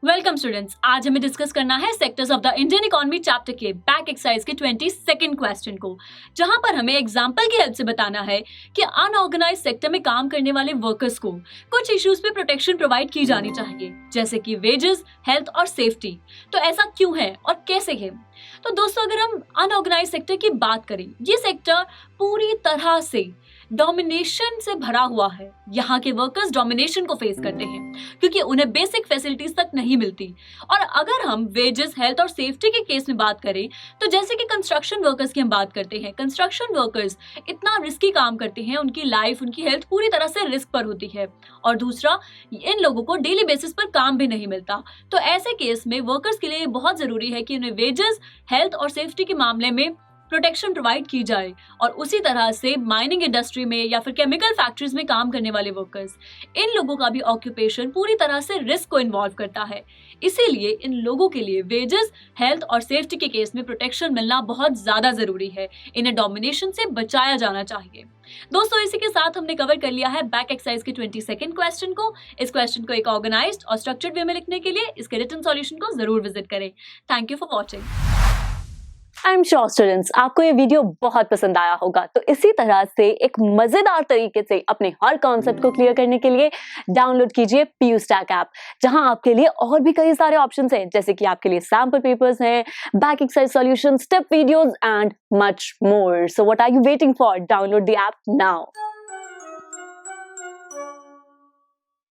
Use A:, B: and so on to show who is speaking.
A: Welcome students, आज हमें discuss करना है sectors of the Indian economy chapter के बैक एक्सरसाइज के 22nd क्वेश्चन को, जहां पर हमें एग्जांपल की हेल्प से बताना है कि अनऑर्गेनाइज सेक्टर में काम करने वाले वर्कर्स को कुछ इश्यूज पे प्रोटेक्शन प्रोवाइड की जानी चाहिए, जैसे कि वेजेस, हेल्थ और सेफ्टी। तो ऐसा क्यों है और कैसे है? तो दोस्तों, अगर हम अनऑर्गेनाइज सेक्टर की बात करें, ये सेक्टर पूरी तरह से डोमिनेशन से भरा हुआ है। यहाँ के वर्कर्स डोमिनेशन को फेस करते हैं क्योंकि उन्हें बेसिक फैसिलिटीज तक नहीं मिलती। और अगर हम वेजेस, हेल्थ और सेफ्टी के केस में बात करें, तो जैसे कि कंस्ट्रक्शन वर्कर्स की हम बात करते हैं, कंस्ट्रक्शन वर्कर्स इतना रिस्की काम करते हैं, उनकी लाइफ, उनकी हेल्थ पूरी तरह से रिस्क पर होती है। और दूसरा, इन लोगों को डेली बेसिस पर काम भी नहीं मिलता। तो ऐसे केस में वर्कर्स के लिए बहुत जरूरी है कि उन्हें वेजेस, हेल्थ और सेफ्टी के मामले में प्रोटेक्शन प्रोवाइड की जाए। और उसी तरह से माइनिंग इंडस्ट्री में या फिर केमिकल फैक्ट्रीज में काम करने वाले वर्कर्स, इन लोगों का भी ऑक्यूपेशन पूरी तरह से रिस्क को इन्वॉल्व करता है। इसीलिए इन लोगों के लिए वेजेस, हेल्थ और सेफ्टी के केस में प्रोटेक्शन मिलना बहुत ज्यादा जरूरी है। इन्हें डोमिनेशन से बचाया जाना चाहिए। दोस्तों, इसी के साथ हमने कवर कर लिया है बैक एक्सरसाइज के 22nd क्वेश्चन को। इस क्वेश्चन को एक ऑर्गेनाइज्ड और स्ट्रक्चर्ड वे में लिखने के लिए इसके रिटन सॉल्यूशन को जरूर विजिट करें। Thank you for watching.
B: I am sure students, आपको ये वीडियो बहुत पसंद आया होगा। तो इसी तरह से एक मजेदार तरीके से अपने हर कॉन्सेप्ट को क्लियर करने के लिए डाउनलोड कीजिए PU Stack ऐप, जहां आपके लिए और भी कई सारे ऑप्शंस हैं, जैसे कि आपके लिए सैंपल पेपर्स हैं, back exercise solution, step videos and much more. So what are you waiting for? Download the app now.